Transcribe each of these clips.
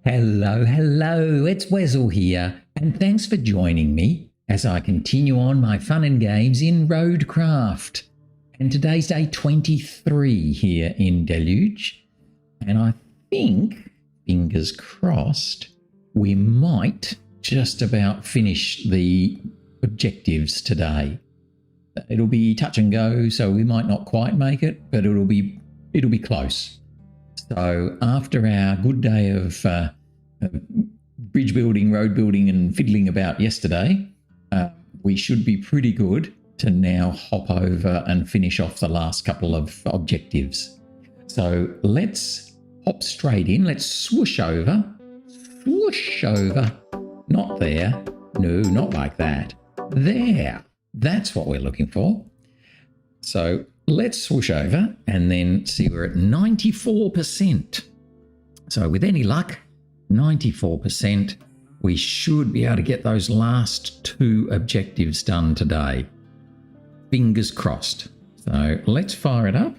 Hello, hello, it's Wezzle here, and thanks for joining me as I continue on my fun and games in RoadCraft. And today's day 23 here in Deluge, and I think, fingers crossed, we might just about finish the objectives today. It'll be touch and go, so we might not quite make it, but it'll be close. So after our good day of bridge building, road building and fiddling about yesterday, we should be pretty good to now hop over and finish off the last couple of objectives. So let's hop straight in. Let's swoosh over. Not there. No, not like that. There. That's what we're looking for. So let's swoosh over and then see we're at 94%. So with any luck, 94%, we should be able to get those last two objectives done today. Fingers crossed. So let's fire it up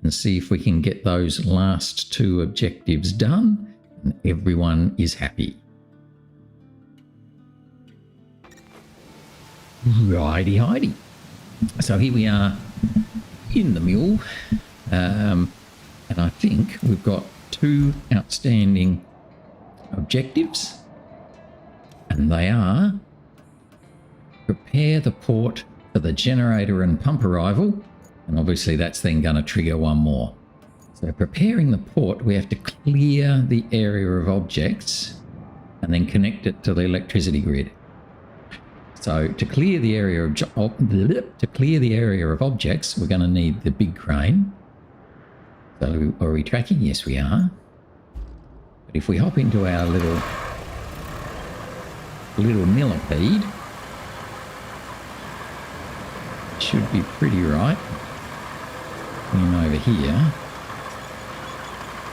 and see if we can get those last two objectives done and everyone is happy. Righty-heighty. So here we are in the mule, and I think we've got two outstanding objectives, and they are prepare the port for the generator and pump arrival, and obviously that's then going to trigger one more. So preparing the port, we have to clear the area of objects and then connect it to the electricity grid. So to clear the area of objects, we're going to need the big crane. So are we tracking? Yes, we are. But if we hop into our little millipede, it should be pretty right. Coming over here,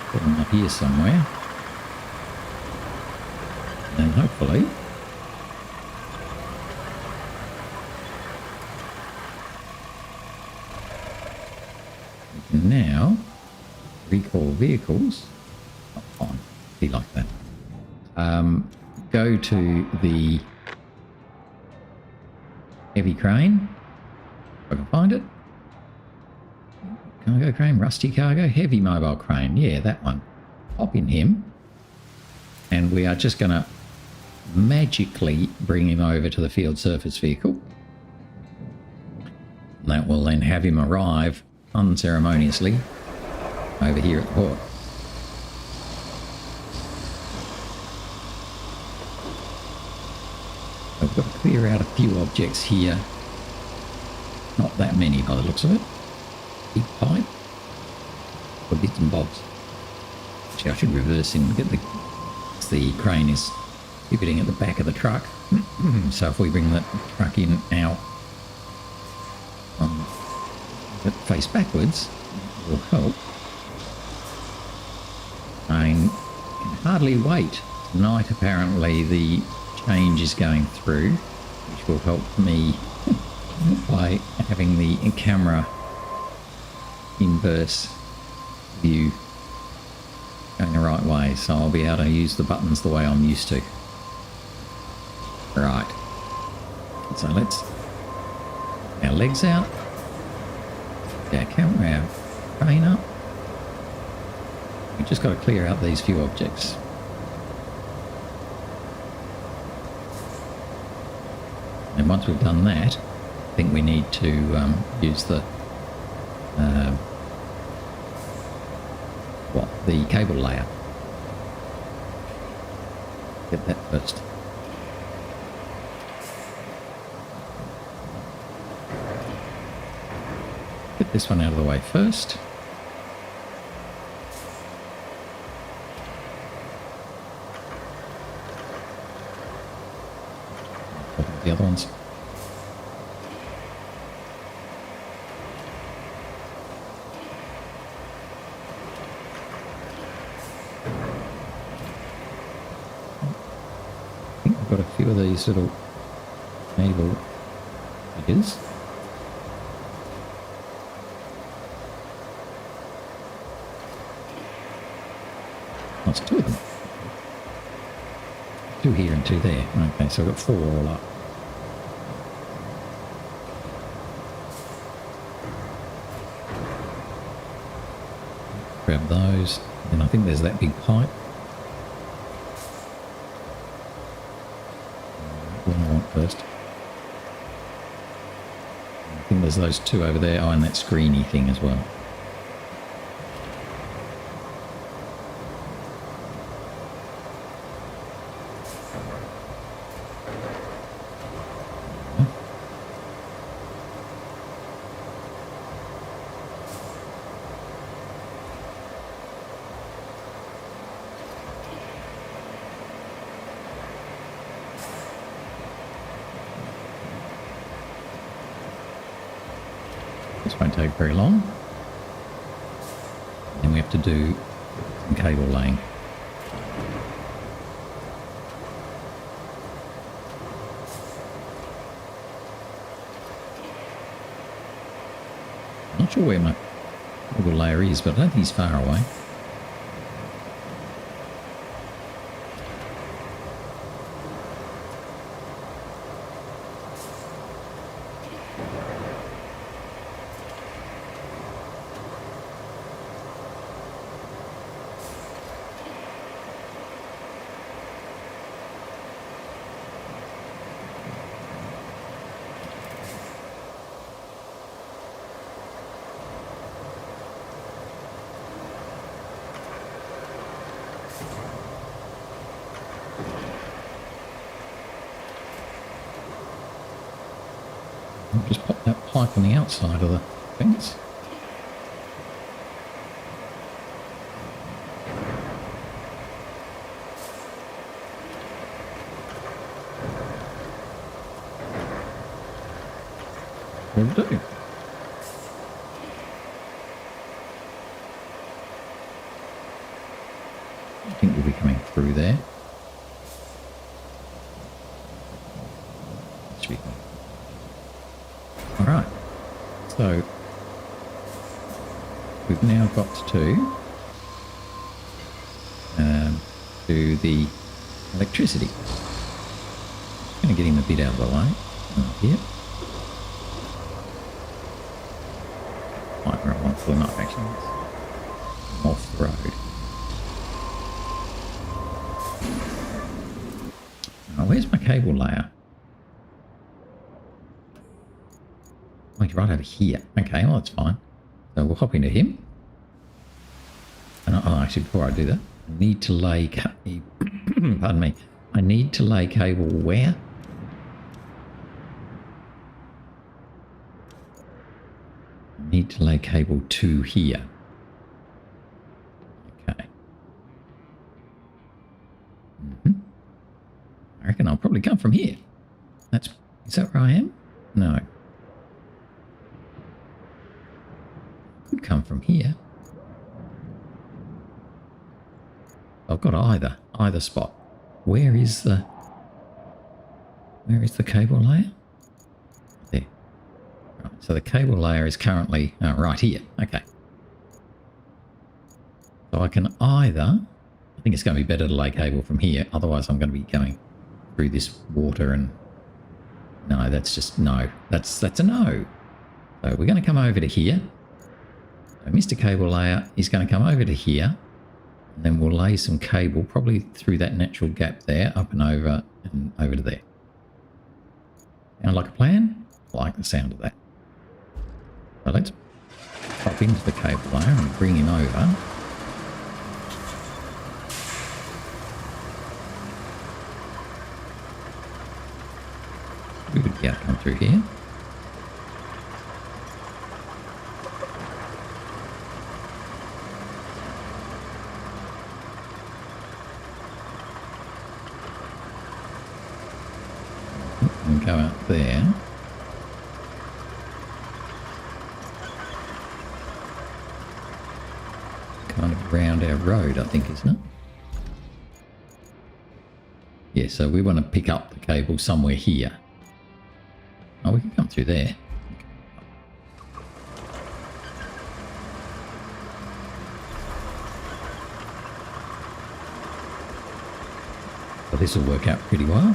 put them up here somewhere, and hopefully. Now, recall vehicles. Not fine. Be like that. Go to the heavy crane. If I can find it. Cargo crane, rusty cargo, heavy mobile crane. Yeah, that one. Hop in him. And we are just going to magically bring him over to the field surface vehicle. That will then have him arrive unceremoniously over here at the port. I've got to clear out a few objects here. Not that many by the looks of it. Big pipe. Or bits and bobs. Actually, I should reverse him. Get the crane is pivoting at the back of the truck. So if we bring the truck in out but face backwards will help. I can hardly wait. Tonight apparently the change is going through, which will help me by having the camera inverse view going the right way, so I'll be able to use the buttons the way I'm used to. Right, so let's our legs out. Our camera, our crane up. We've just got to clear out these few objects. And once we've done that, I think we need to use the the cable layer. Get that first. Get this one out of the way first. The other ones. I think we've got a few of these little cable figures. That's two of them. 2 here and 2 there. Okay, so I've got 4 all up. Grab those. And I think there's that big pipe. What do I want first? I think there's those 2 over there. Oh, and that screeny thing as well. This won't take very long. Then we have to do some cable laying. Not sure where my cable layer is, but I don't think he's far away. I'll just pop that pipe on the outside of the fence. Will do. I think we'll be coming through there. Should be fine. Alright, so we've now got to do the electricity. I'm going to get him a bit out of the way. Here. Might run off, well not actually. Off the road. Oh, where's my cable layer? Oh, he's right over here. Okay, well that's fine. So we'll hop into him. And actually, before I do that, I need to lay pardon me. I need to lay cable where? I need to lay cable to here. Okay. I reckon I'll probably come from here. Is that where I am? No. Could come from here. I've got either spot. Where is the cable layer? There. Right, so the cable layer is currently right here. Okay. So I can either, I think it's going to be better to lay cable from here. Otherwise I'm going to be going through this water and no, that's just no. That's a no. So we're going to come over to here. So Mr. Cable Layer is going to come over to here. And then we'll lay some cable probably through that natural gap there, up and over to there. Sound like a plan? I like the sound of that. So let's pop into the cable layer and bring him over. We would be able to come through here. And go out there. Kind of around our road, I think, isn't it? Yeah, so we want to pick up the cable somewhere here. Oh, we can come through there. But this will work out pretty well.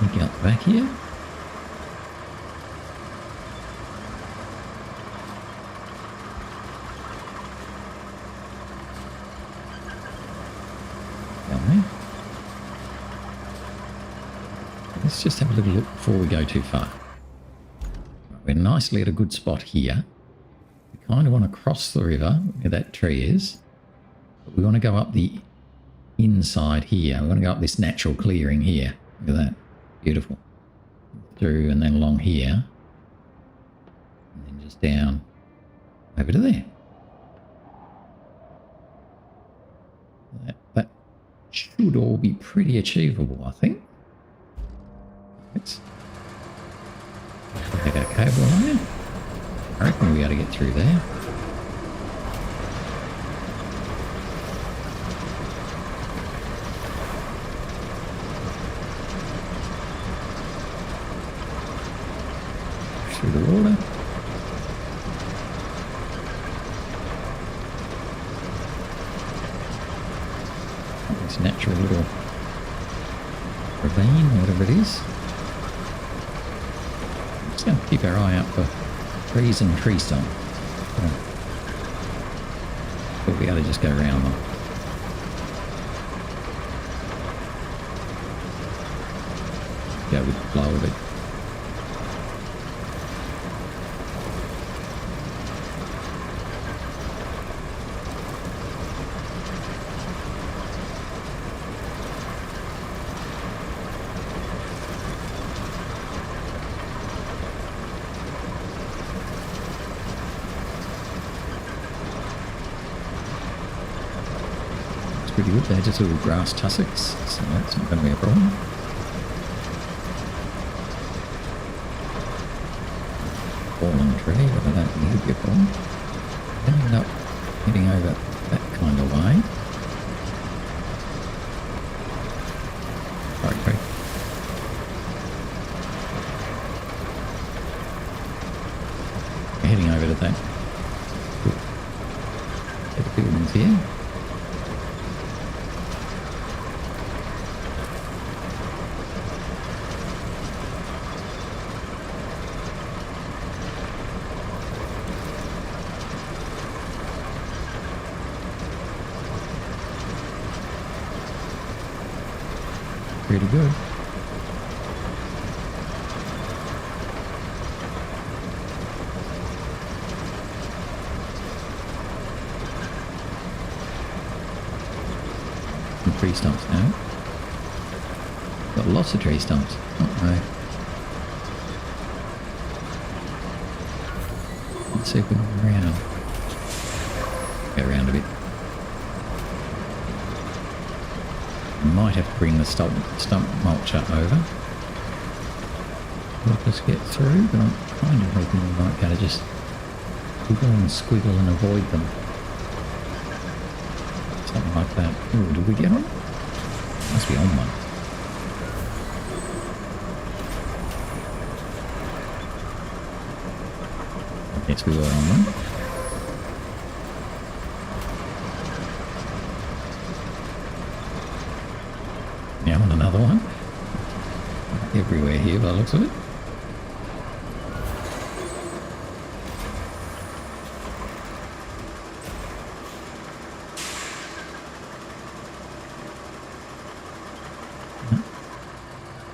Let me get back here. Let's just have a little look before we go too far. We're nicely at a good spot here. We kind of want to cross the river where that tree is. But we want to go up the inside here. We want to go up this natural clearing here. Look at that. Beautiful. Through and then along here. And then just down over to there. That should all be pretty achievable, I think. Let's take our cable line. I reckon we ought to get through there. Through the water. This natural little ravine, whatever it is. Just going to keep our eye out for trees and tree stump. We'll be able to just go around them. Go with the flow of it. Pretty good. They're just little grass tussocks, so that's not going to be a problem. Fallen tree, but I don't think it'll be a problem. Then end up heading over that kind of way. Sorry, tree. We're heading over to that. Get the buildings here. Pretty good. Some tree stumps now. Got lots of tree stumps. Uh-oh. Let's see if we can go around. Go around a bit. Might have to bring the stump mulcher over. Help us get through, but I'm kind of hoping we might be able to just wiggle and squiggle and avoid them. Something like that. Ooh, did we get on? Must be on one. Yes, we were on one. Now on another one. Everywhere here by the looks of it.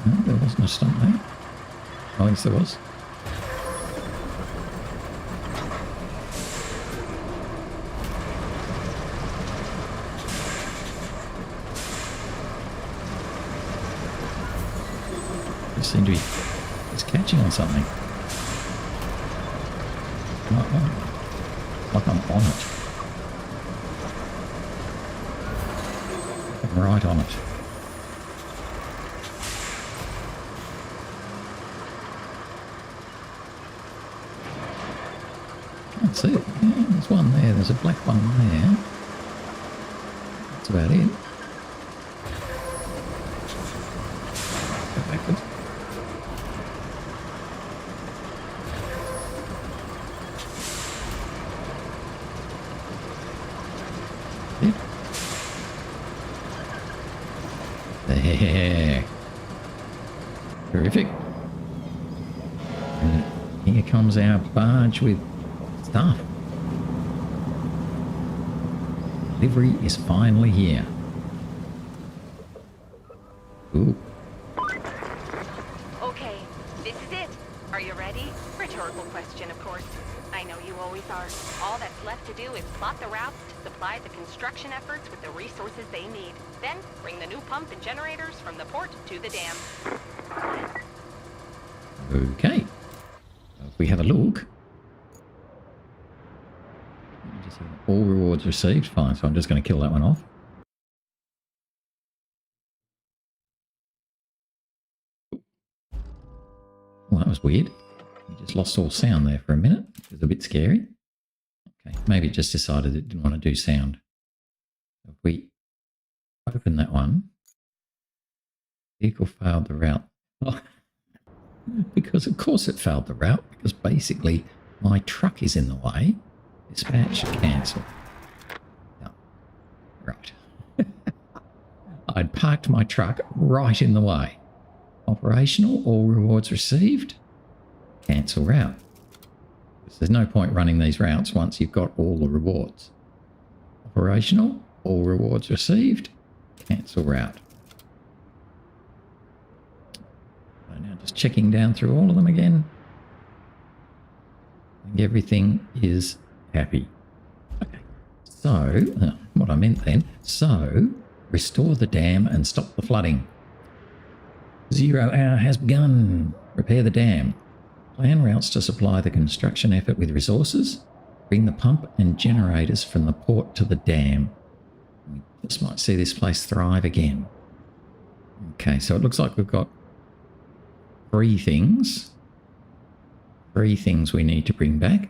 No, there wasn't a stump there. Oh, yes there was. Seem to be it's catching on something. Like I'm on it. I'm right on it. Can't see it. Yeah, there's one there. There's a black one there. That's about it. Go backwards. Yeah. Terrific. And here comes our barge with stuff. Delivery is finally here. Ooh. Okay, this is it. Are you ready? Rhetorical question, of course. I know you always are. All that's left to do is plot the routes to supply the construction efforts with the resources they need. Then, bring the new pump and generators from the port to the dam. Okay. If we have a look. Just all rewards received. Fine, so I'm just going to kill that one off. Well, that was weird. We just lost all sound there for a minute. It was a bit scary. Okay, maybe it just decided it didn't want to do sound. If we open that one, vehicle failed the route. Oh, because of course it failed the route, because basically my truck is in the way. Dispatch cancel. No. Right. I'd parked my truck right in the way. Operational, all rewards received. Cancel route. There's no point running these routes once you've got all the rewards. Operational, all rewards received. Cancel route. So now just checking down through all of them again. I think everything is happy. Okay. So, what I meant then, so restore the dam and stop the flooding. 0 hour has begun. Repair the dam. Plan routes to supply the construction effort with resources. Bring the pump and generators from the port to the dam. We just might see this place thrive again. Okay, so it looks like we've got three things. Three things we need to bring back.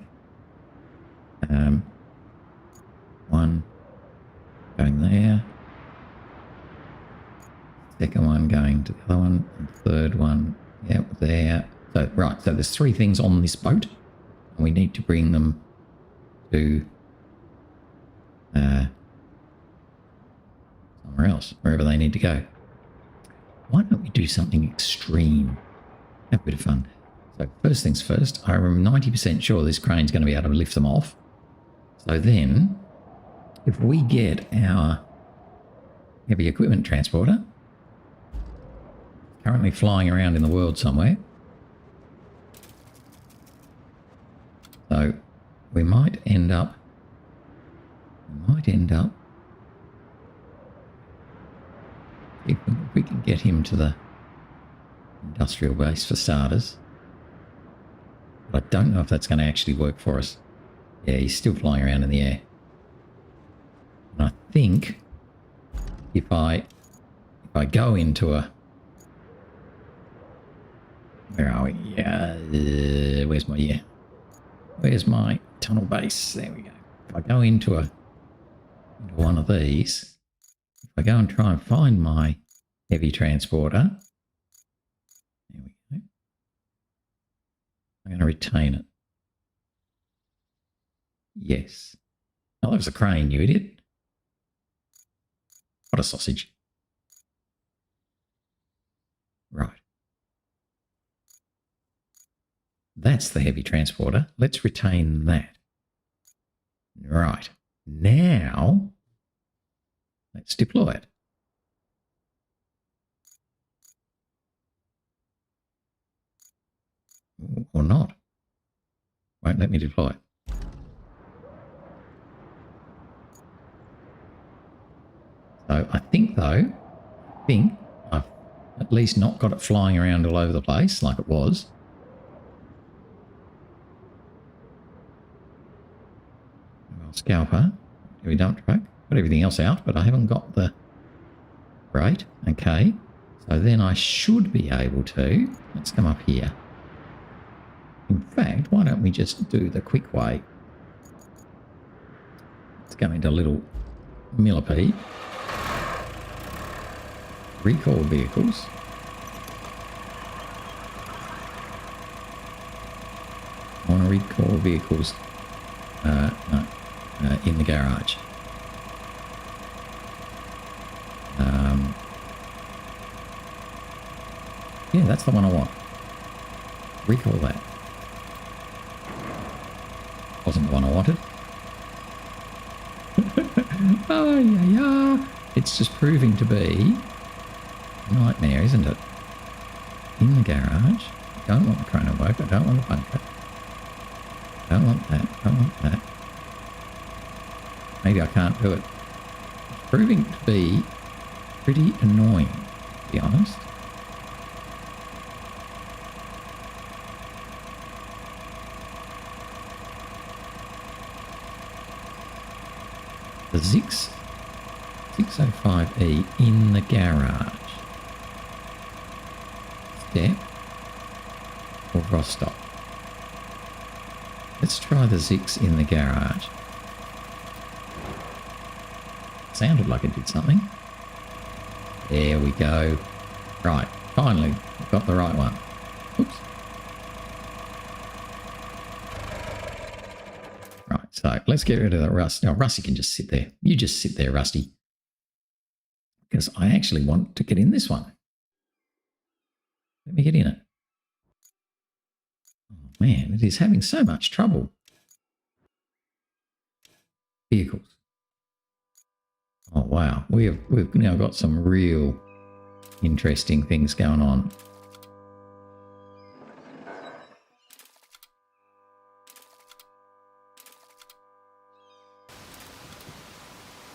One going there. Second one going to the other one. And third one, yep, there. So, right, so there's three things on this boat. And we need to bring them to somewhere else, wherever they need to go. Why don't we do something extreme? Have a bit of fun. So first things first, I'm 90% sure this crane's going to be able to lift them off. So then, if we get our heavy equipment transporter, currently flying around in the world somewhere, so we might end up if we can get him to the industrial base for starters. But I don't know if that's going to actually work for us. Yeah, he's still flying around in the air. And I think if I go into a, where are we? Yeah, where's my tunnel base? There we go. If I go into one of these, if I go and try and find my heavy transporter, there we go. I'm going to retain it. Yes. Oh, that was a crane, you idiot. What a sausage. Right. That's the heavy transporter. Let's retain that. Right. Now, let's deploy it. Or not. Won't let me deploy it. So I think, though, I've at least not got it flying around all over the place like it was. Scalper, heavy dump truck, got everything else out, but I haven't got the... Right, okay. So then I should be able to... Let's come up here. In fact, why don't we just do the quick way? Let's go into little millipede. Recall vehicles. I want to recall vehicles. No. In the garage. Yeah, that's the one I want. Recall that. Wasn't the one I wanted. Oh, yeah. It's just proving to be a nightmare, isn't it? In the garage. Don't want the chrono work. I don't want the bunker. Don't want that. Don't want that. Maybe I can't do it. It's proving to be pretty annoying, to be honest. The 605E in the garage. Step or Vostok. Let's try the Zix in the garage. Sounded like it did something. There we go. Right, finally, we've got the right one. Oops. Right, so let's get rid of the Rust. Now, Rusty can just sit there. You just sit there, Rusty. Because I actually want to get in this one. Let me get in it. Oh, man, it is having so much trouble. Vehicles. Oh, wow. We've now got some real interesting things going on.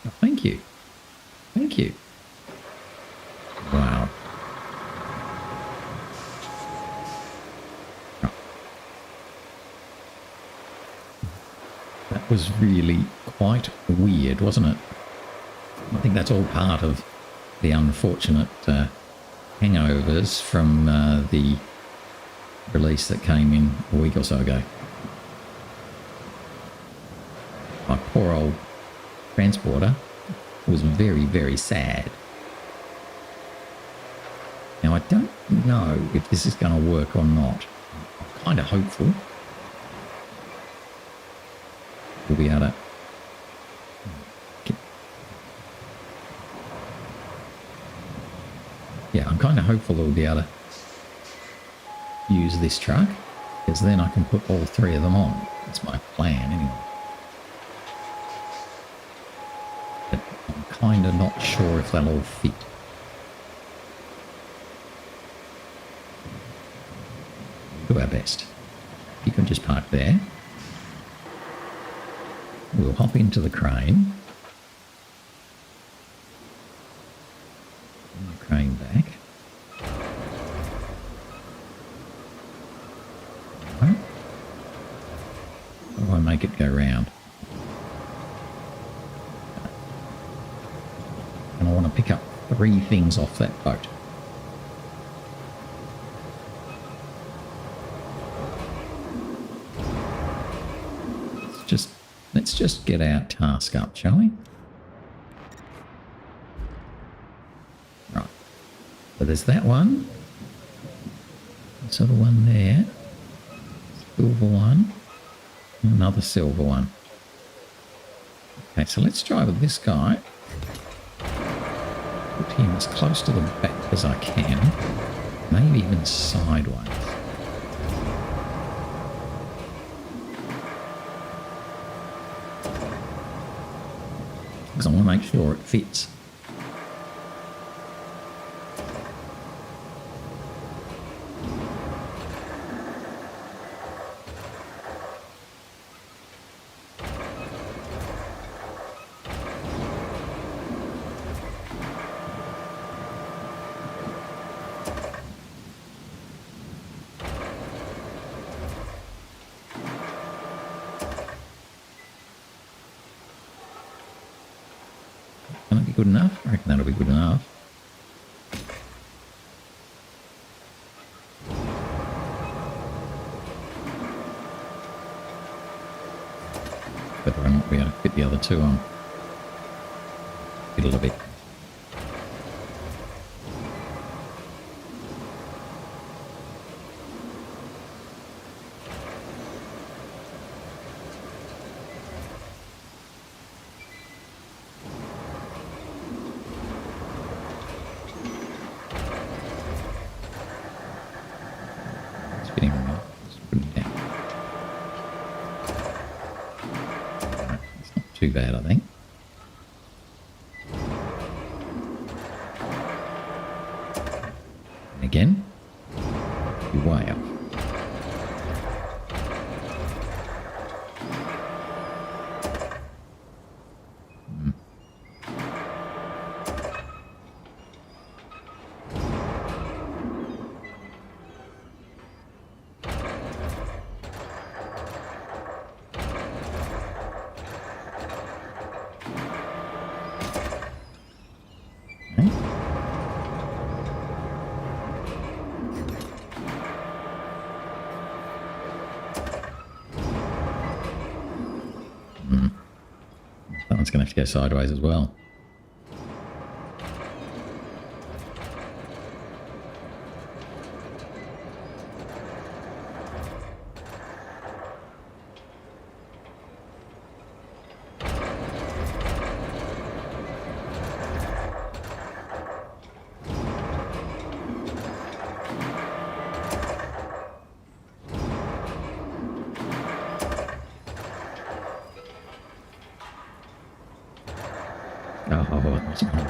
Oh, thank you. Thank you. Wow. Oh. That was really quite weird, wasn't it? I think that's all part of the unfortunate hangovers from the release that came in a week or so ago. My poor old transporter was very, very sad. Now, I don't know if this is going to work or not. I'm kind of hopeful we'll be able to... Yeah, I'm kind of hopeful we'll be able to use this truck, because then I can put all three of them on. That's my plan, anyway. But I'm kind of not sure if they'll all fit. Do our best. You can just park there. We'll hop into the crane. And the crane back. Right. How do I make it go round? And I want to pick up 3 things off that boat. Let's just get our task up, shall we? Right. So there's that one. Sort of one there. Silver one. Another silver one. Okay, so let's try with this guy. Put him as close to the back as I can. Maybe even sideways. Because I want to make sure it fits. Can it be good enough? I reckon that'll be good enough. Whether or not we able to fit the other 2 on. Fiddle a bit. too bad, I think. And again, you're way up. That one's going to have to go sideways as well. Oh, that's not right.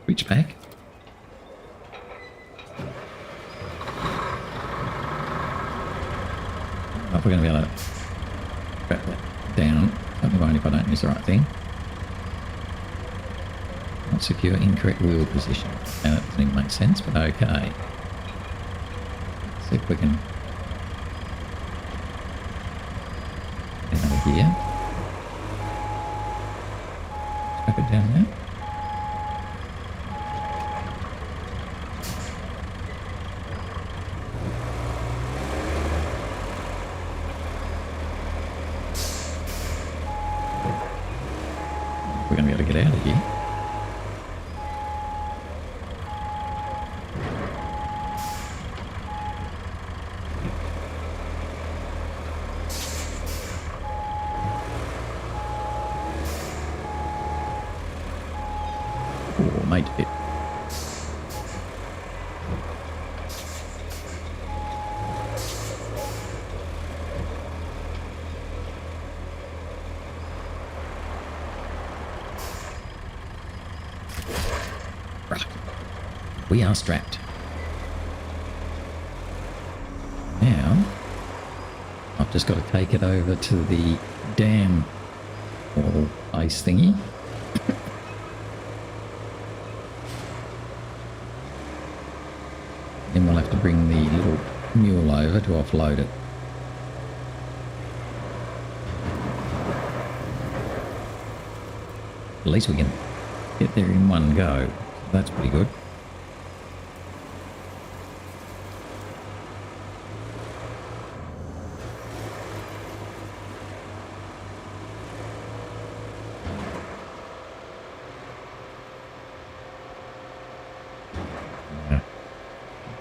Reach back. Oh, we're going to be able to trap that down. Don't mind if I don't use the right thing. Not secure, incorrect wheel position. Now that doesn't even make sense, but okay. See if we can get out of here. Strap it down there. We're going to be able to get out of here. Or made it. Right. We are strapped. Now, I've just got to take it over to the dam or ice thingy. Then we'll have to bring the little mule over to offload it. At least we can get there in one go. That's pretty good.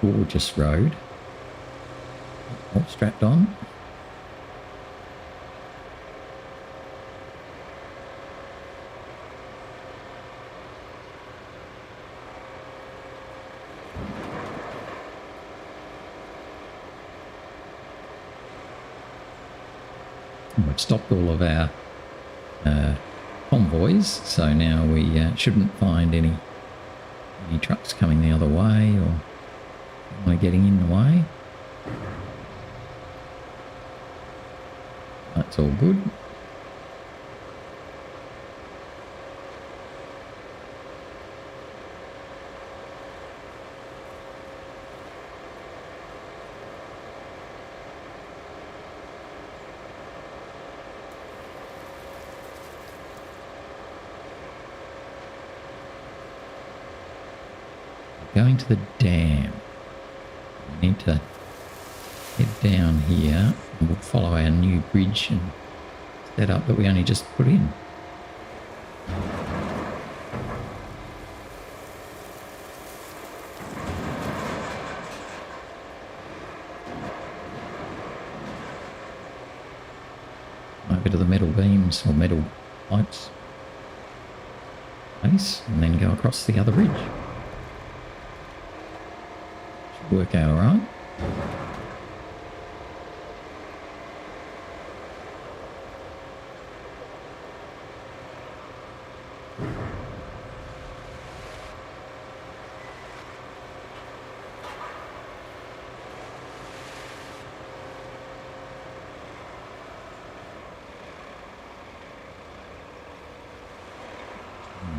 Gorgeous road. All strapped on. And we've stopped all of our convoys, so now we shouldn't find any trucks coming the other way or getting in the way. That's all good. Going to the dam. We need to head down here and we'll follow our new bridge and setup that we only just put in. Over to the metal beams or metal pipes base and then go across the other bridge. work out all right.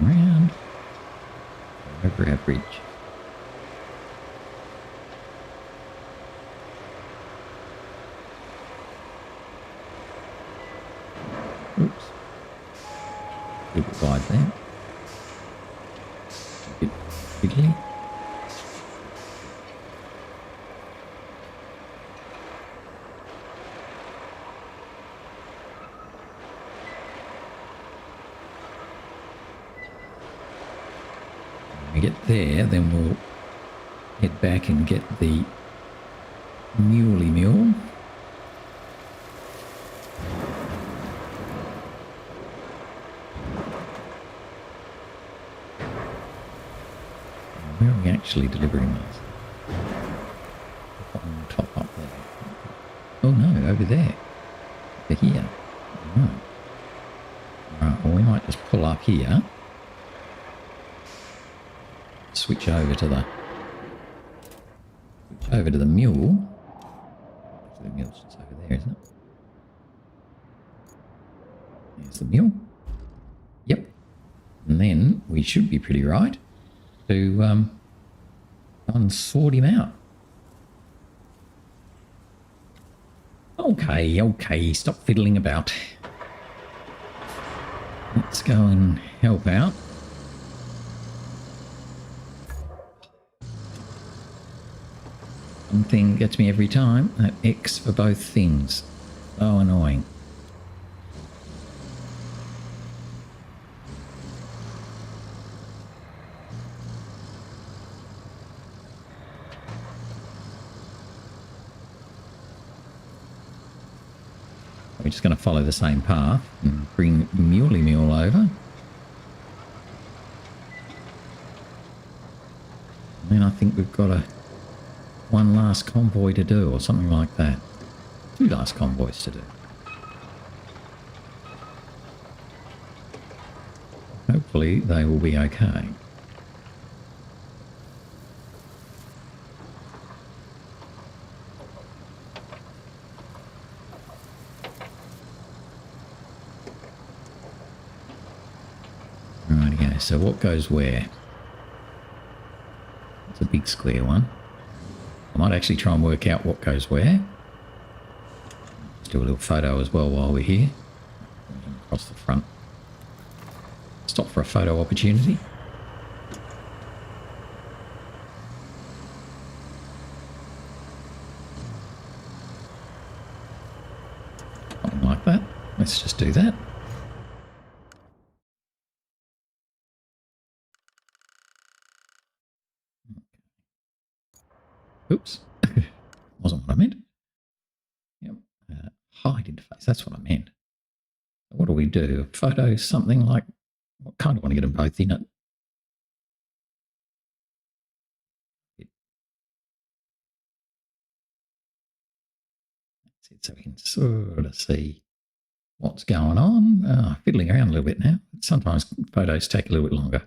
Around over our bridge. Oops. A bit wide there. A bit fiddly. When we get there, then we'll head back and get the muley mule. Where are we actually delivering those? On top up there. Oh no, over there. Over here. Right. Right, well we might just pull up here. Switch over to the mule. The mule's just over there, isn't it? There's the mule. Yep. And then we should be pretty right to go and sort him out. Okay, stop fiddling about. Let's go and help out. One thing gets me every time, that X for both things. So annoying. We're just going to follow the same path and bring Muley Mule over. And then I think we've got one last convoy to do or something like that. 2 last convoys to do. Hopefully they will be okay. Rightio, so what goes where? It's a big square one. I might actually try and work out what goes where. Let's do a little photo as well while we're here. Across the front. Stop for a photo opportunity. Something like that. Let's just do that. Oops. Wasn't what I meant. Yep. Hide interface. That's what I meant. What do we do? A photo, something like... I kind of want to get them both in it. That's it. So we can sort of see what's going on. Fiddling around a little bit now. Sometimes photos take a little bit longer.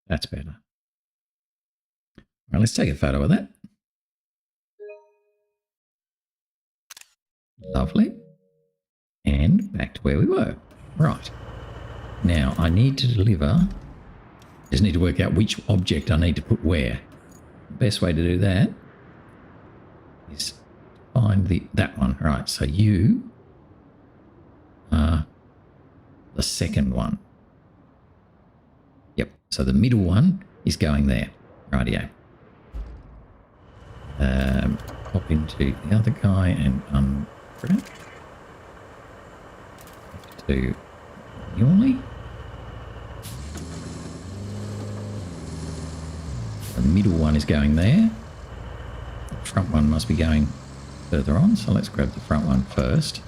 That's better. Right, let's take a photo of that. Lovely. And back to where we were. Right. Now, I need to deliver... just need to work out which object I need to put where. The best way to do that is find that one. Right, so you are the second one. Yep, so the middle one is going there. Rightio. Hop into the other guy and ungrab it. To Muley. The middle one is going there. The front one must be going further on, so let's grab the front one first.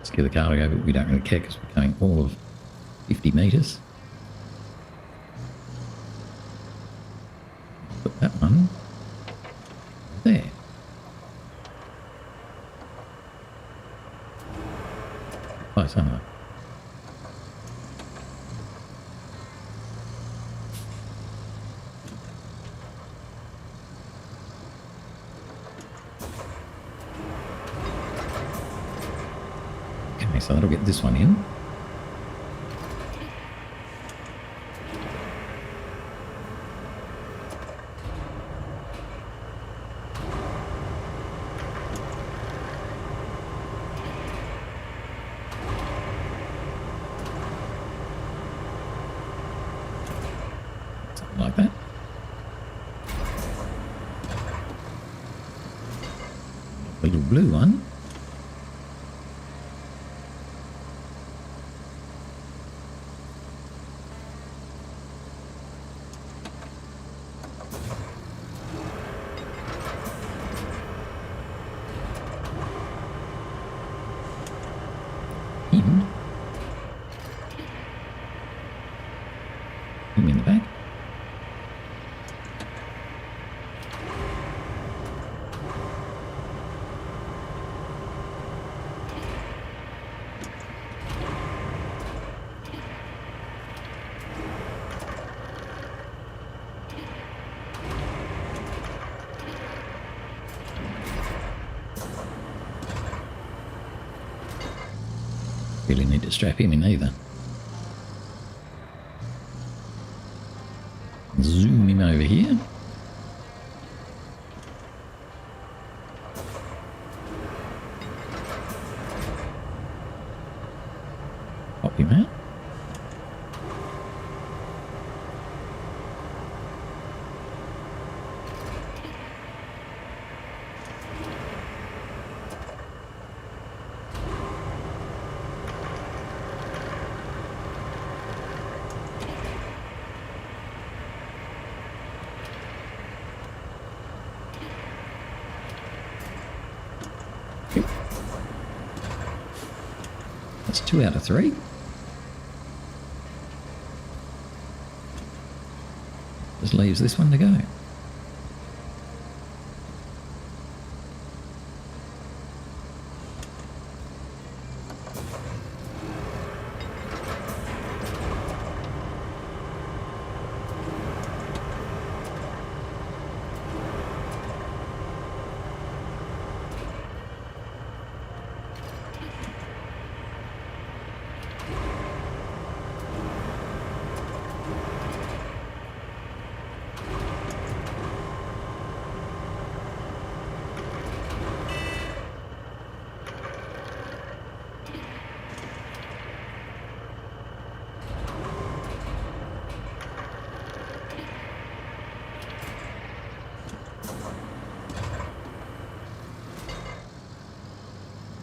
secure the cargo, but we don't really care because we're going all of 50 metres. Put that one there. Close, aren't I? Okay, so that'll get this one in. Something like that. The little blue one. Him in the back. Really need to strap him in either. Zoom him over here. Pop him out. That's 2 out of 3. Just leaves this one to go.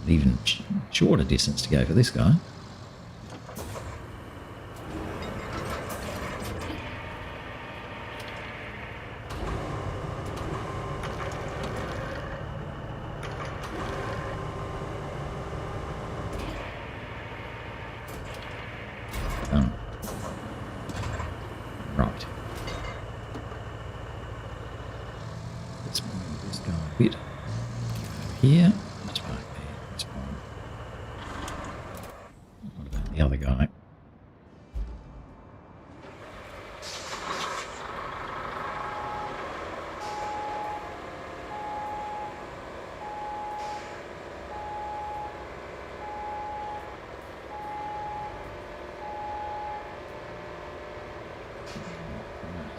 Even shorter distance to go for this guy. Right. Let's move this guy a bit here. The other guy.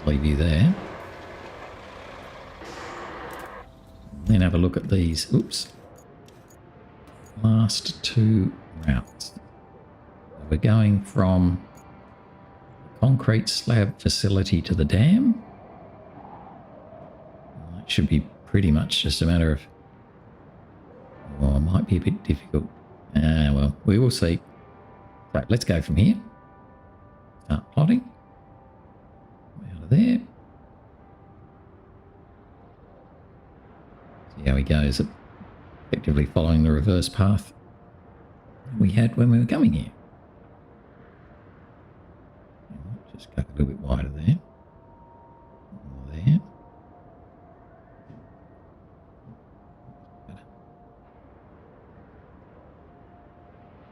Leave you there. Then have a look at these. Oops. Last 2 routes. We're going from the concrete slab facility to the dam. That should be pretty much just a matter of... Well, it might be a bit difficult. Well, we will see. So let's go from here. Start plotting. Out of there. See how he goes. Effectively following the reverse path we had when we were coming here. Just go a little bit wider there. More there.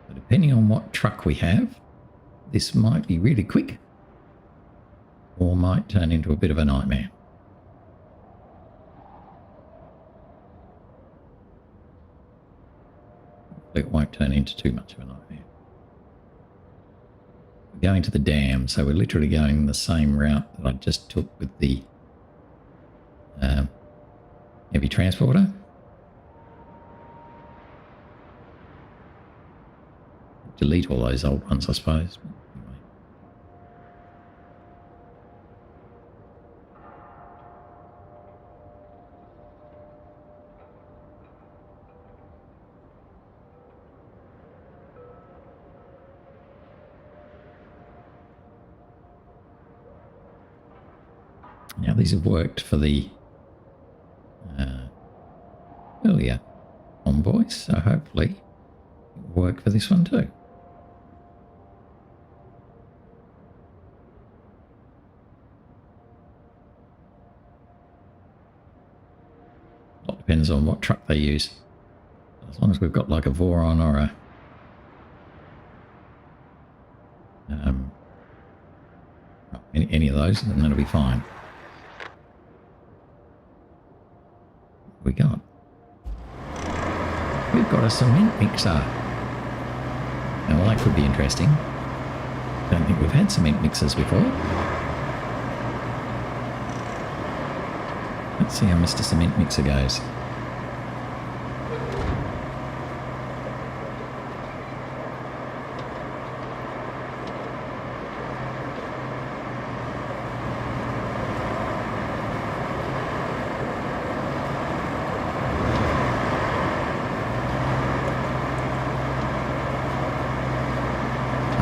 So depending on what truck we have, this might be really quick or might turn into a bit of a nightmare. It won't turn into too much of a nightmare. We're going to the dam, so we're literally going the same route that I just took with the heavy transporter. Delete all those old ones, I suppose. Anyway. Now these have worked for the earlier convoys, so hopefully it will work for this one too. A lot depends on what truck they use. As long as we've got like a Voron or a any of those, then that'll be fine. What we got? We've got a cement mixer. Now, well, that could be interesting. Don't think we've had cement mixers before. Let's see how Mr. Cement Mixer goes.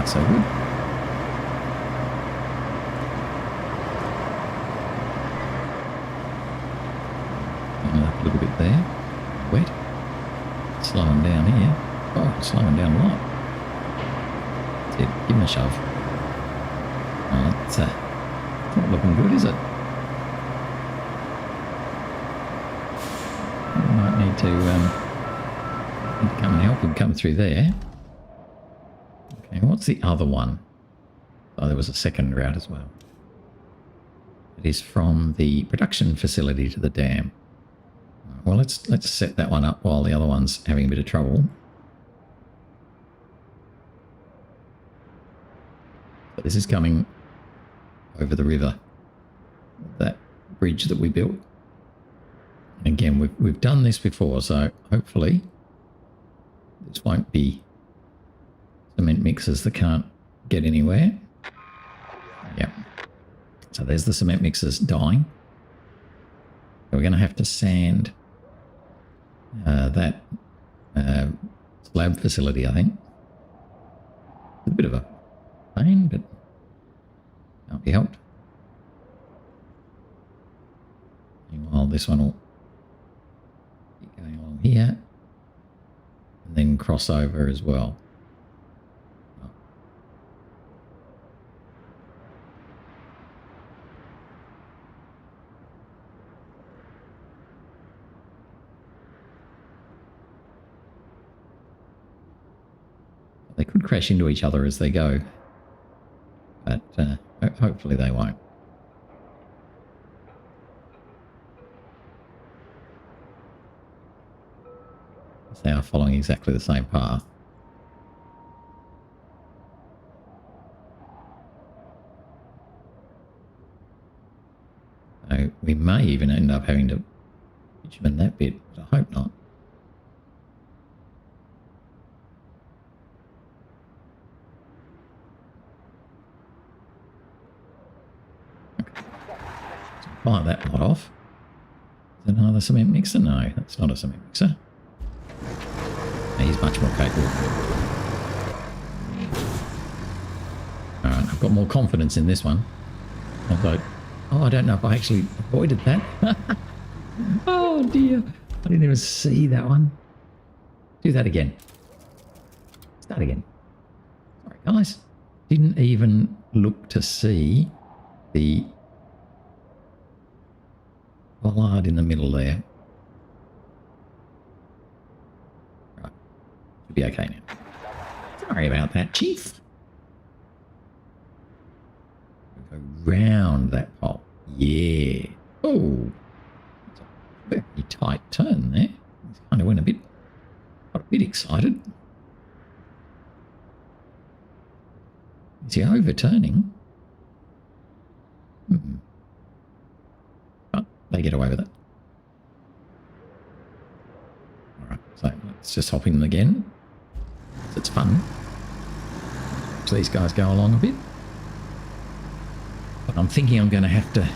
So good. A little bit there. Wet. Slowing down here. Oh, slowing down a lot. That's it. Give him a shove. Oh, that's not looking good, is it? We might need to come and help him come through there. Okay, what's the other one? Oh, there was a second route as well. It is from the production facility to the dam. Well, let's set that one up while the other one's having a bit of trouble. But this is coming over the river, that bridge that we built. And again, we've done this before, so hopefully this won't be cement mixers that can't get anywhere. Yep. So there's the cement mixers dying. So we're going to have to sand that slab facility, I think. It's a bit of a pain, but can't be helped. Meanwhile, this one will keep going along here and then cross over as well. They could crash into each other as they go, but hopefully they won't. They are following exactly the same path. So we may even end up having to bitumen that bit, but I hope not. Fire that lot off. Is that another cement mixer? No, that's not a cement mixer. He's much more capable. Alright, I've got more confidence in this one. Although, oh, I don't know if I actually avoided that. Oh dear. I didn't even see that one. Do that again. Start again. Sorry, guys. Didn't even look to see the bollard in the middle there. Right. Should be okay now. Sorry about that, Chief. Go round that pole. Yeah. Oh. It's a very tight turn there. Kind of went got a bit excited. Is he overturning? But they get away with it. Alright, so let's just hop in again. It's fun. So these guys go along a bit. But I'm thinking I'm going to have to...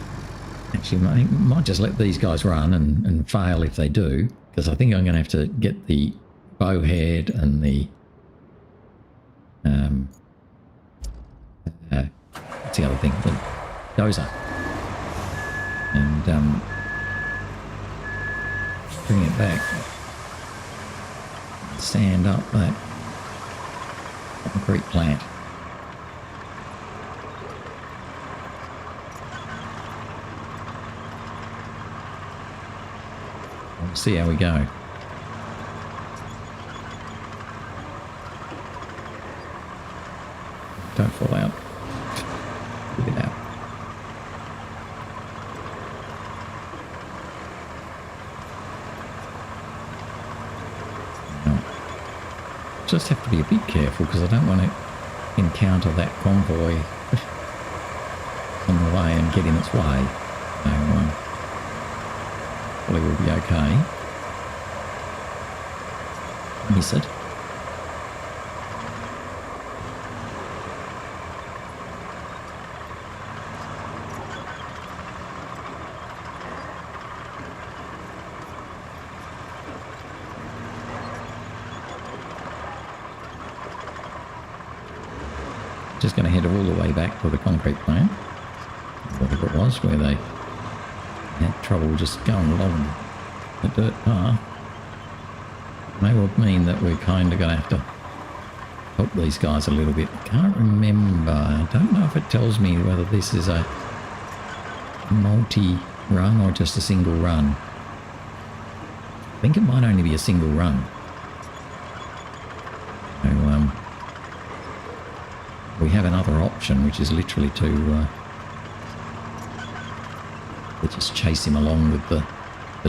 Actually, I might just let these guys run and fail if they do. Because I think I'm going to have to get the bowhead and the... what's the other thing? The dozer. And bring it back. Stand up that concrete plant. We'll see how we go. Don't fall out. Get it out. No. Just have to be a bit careful because I don't want to encounter that convoy on the way and get in its way. So, probably will be okay. Miss it. Just going to head all the way back to the concrete plant, whatever it was, where they had trouble just going along the dirt path. May well mean that we're kind of going to have to help these guys a little bit. I can't remember. I don't know if it tells me whether this is a multi-run or just a single run. I think it might only be a single run. So, we have another option, which is literally to just chase him along with the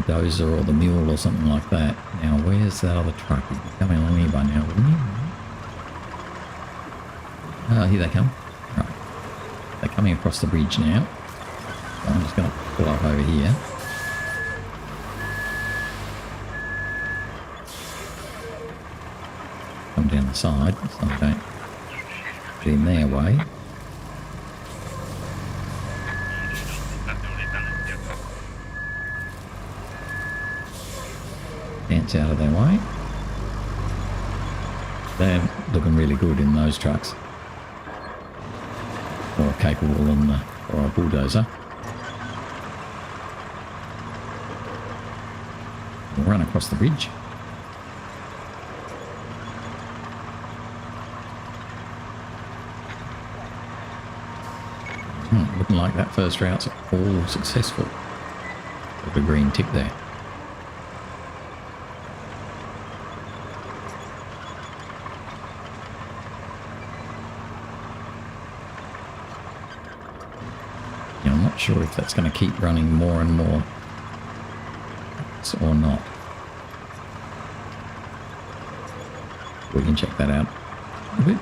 dozer or the mule or something like that. Now, where's that other truck? He'd be coming along here by now, wouldn't he? Oh, here they come. Right. They're coming across the bridge now. So I'm just going to pull up over here. Come down the side so I don't get in their way. Dance out of their way. They're looking really good in those trucks. More capable than a bulldozer. We'll run across the bridge. Looking like that first route's all successful. With a green tick there. I'm not sure if that's going to keep running more and more or not. We can check that out a bit.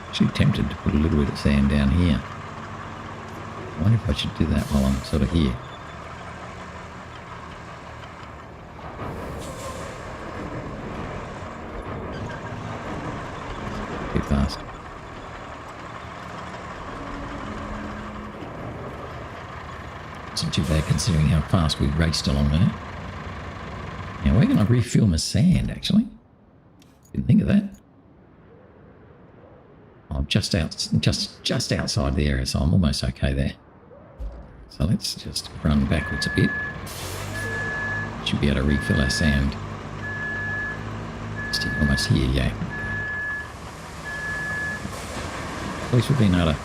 Actually tempted to put a little bit of sand down here. I wonder if I should do that while I'm sort of here. Wasn't too bad considering how fast we raced along there. Now, where can I refill my sand, actually? Didn't think of that. I'm just outside the area, so I'm almost okay there. So let's just run backwards a bit. Should be able to refill our sand. Still almost here, yeah. At least we've been able to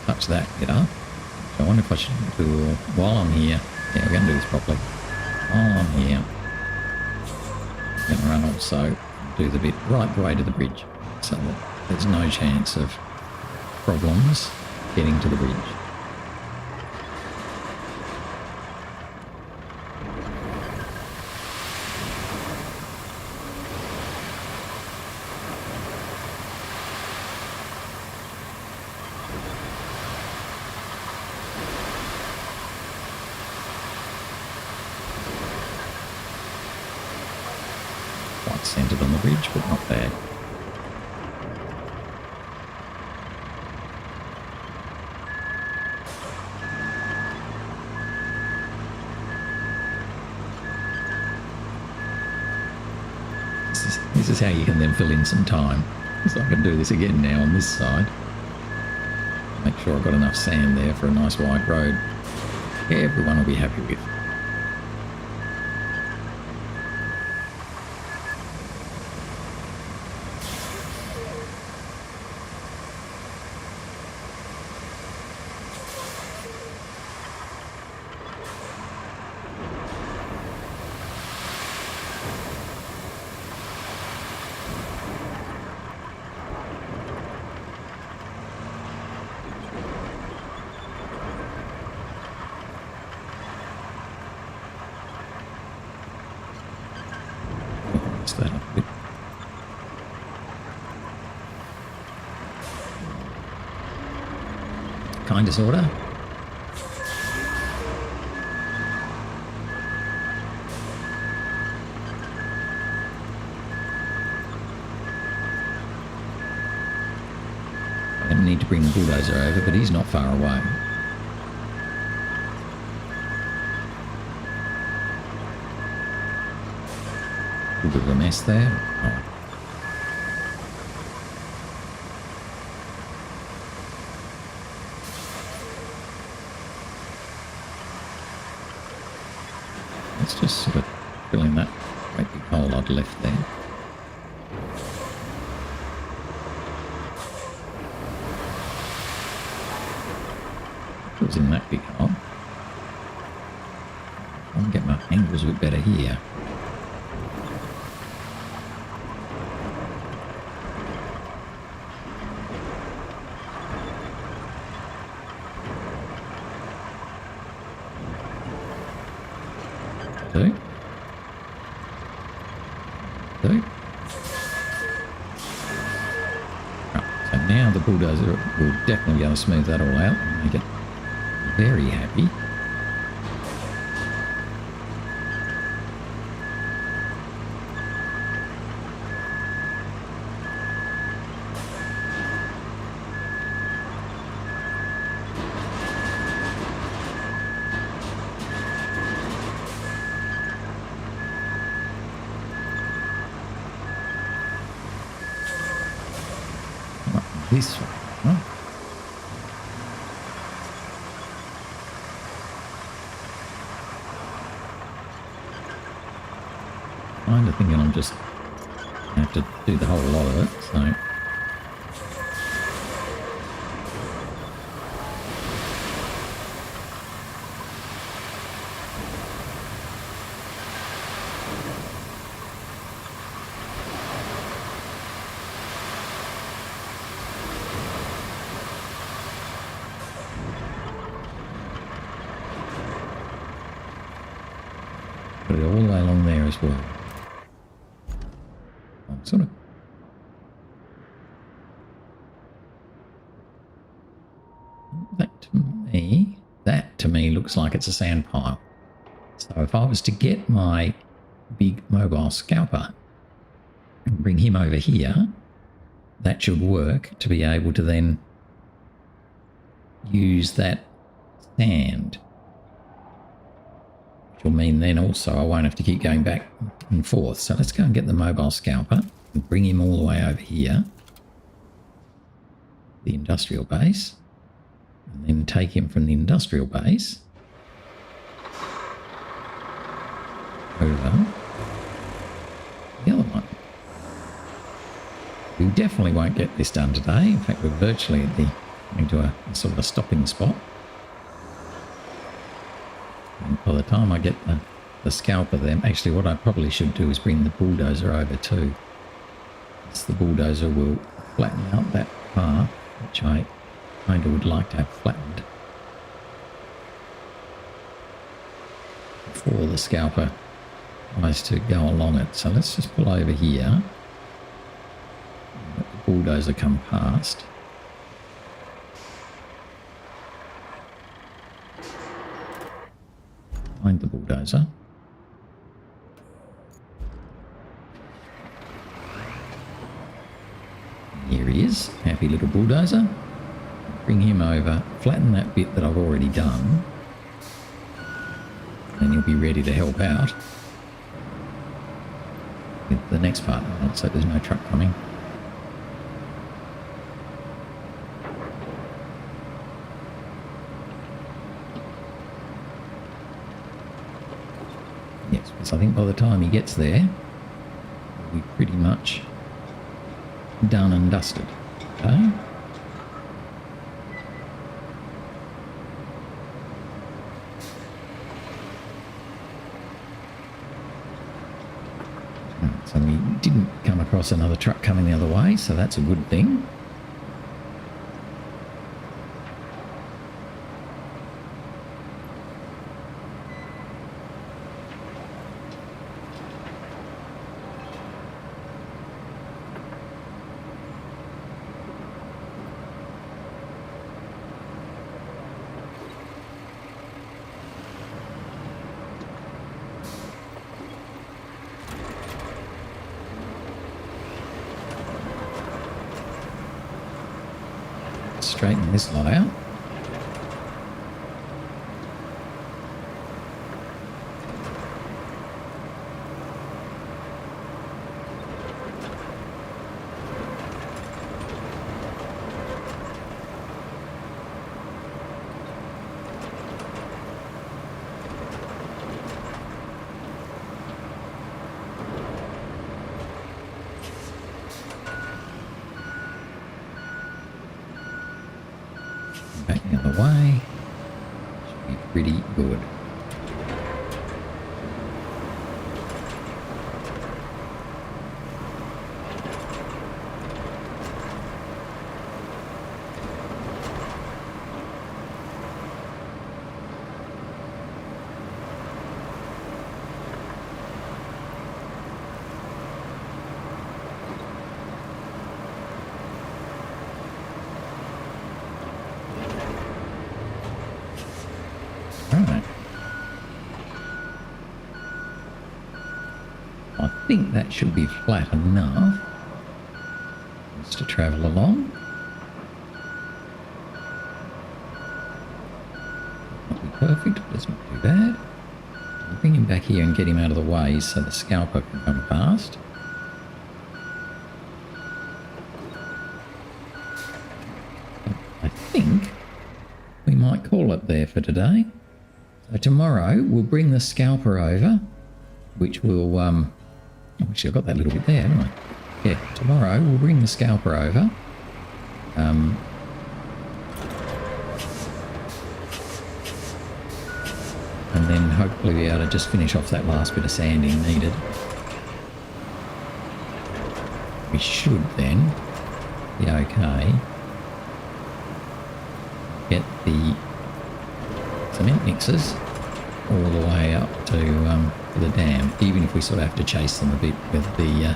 touch that bit up. So I wonder if I should do, while I'm here, yeah, we're going to do this properly. While I'm here, I'm going to run also, do the bit right the way to the bridge, so that there's no chance of problems getting to the bridge. Quite centered on the bridge, but not bad. This is how you can then fill in some time. So I can do this again now on this side. Make sure I've got enough sand there for a nice wide road. Everyone will be happy with. That up a bit. Kind of, sorta. I don't need to bring the bulldozer over, but he's not far away. A bit of a mess there. Oh. Let's just sort of fill in that great big hole I'd left there. It was in that big hole. I can get my angles a bit better here. So now the bulldozer will definitely be able to smooth that all out and make it very happy. This way, huh? Kind of thinking I'm just going to have to do the whole lot of it, so. Put it all the way along there as well. Sort of. That to me looks like it's a sand pile. So if I was to get my big mobile scalper and bring him over here, that should work to be able to then use that sand Which will mean then also I won't have to keep going back and forth. So let's go and get the mobile scalper and bring him all the way over here, the industrial base, and then take him from the industrial base over the other one. We definitely won't get this done today. In fact, we're virtually at coming to a sort of a stopping spot. And by the time I get the scalper there, actually what I probably should do is bring the bulldozer over too. So the bulldozer will flatten out that path, which I kind of would like to have flattened before the scalper tries to go along it. So let's just pull over here. Let the bulldozer come past. Find the bulldozer. Here he is, happy little bulldozer. Bring him over, flatten that bit that I've already done, and he'll be ready to help out with the next part. So there's no truck coming. Yes, because I think by the time he gets there, he'll be pretty much done and dusted. Okay. So we didn't come across another truck coming the other way, so that's a good thing. Straighten this lot out. Back the other way. Should be pretty good. Right. I think that should be flat enough just to travel along. Not be perfect, but it's not too bad. I'll bring him back here and get him out of the way so the scalper can come past. I think we might call it there for today. So tomorrow we'll bring the scalper over, which will, actually I've got that little bit there, haven't I? Yeah, tomorrow we'll bring the scalper over. And then hopefully be able to just finish off that last bit of sanding needed. We should then be okay. Get the cement mixers all the way up to the dam, even if we sort of have to chase them a bit with the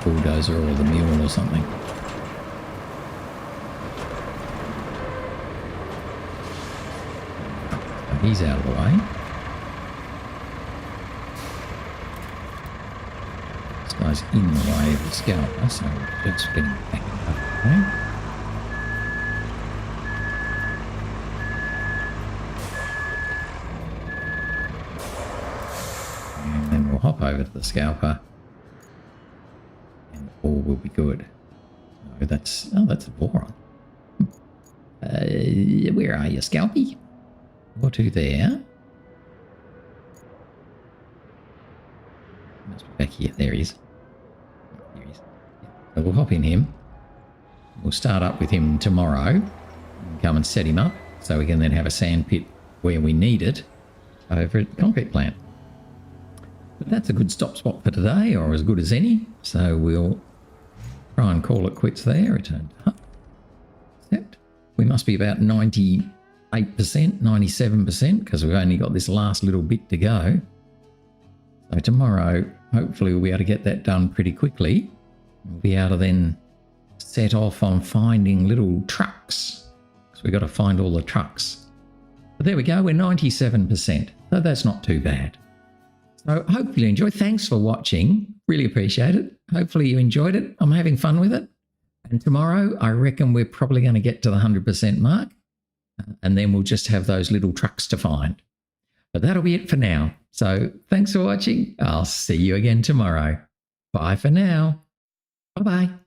bulldozer or the mule or something. So he's out of the way. This guy's in the way of the scalper, so let's get him back up the way. we'll hop over to the scalper and all will be good. Oh, that's a boron. Where are you, Scalpy? Or two there. Must be back here. There he is. There he is. So we'll hop in him. We'll start up with him tomorrow. And come and set him up so we can then have a sand pit where we need it over at the concrete plant. But that's a good stop spot for today, or as good as any. So we'll try and call it quits there. Return to hub. Accept. We must be about 98%, 97% because we've only got this last little bit to go. So tomorrow, hopefully we'll be able to get that done pretty quickly. We'll be able to then set off on finding little trucks. So we've got to find all the trucks. But there we go, we're 97%. So that's not too bad. So hopefully you enjoyed. Thanks for watching. Really appreciate it. Hopefully you enjoyed it. I'm having fun with it. And tomorrow, I reckon we're probably going to get to the 100% mark. And then we'll just have those little trucks to find. But that'll be it for now. So thanks for watching. I'll see you again tomorrow. Bye for now. Bye-bye.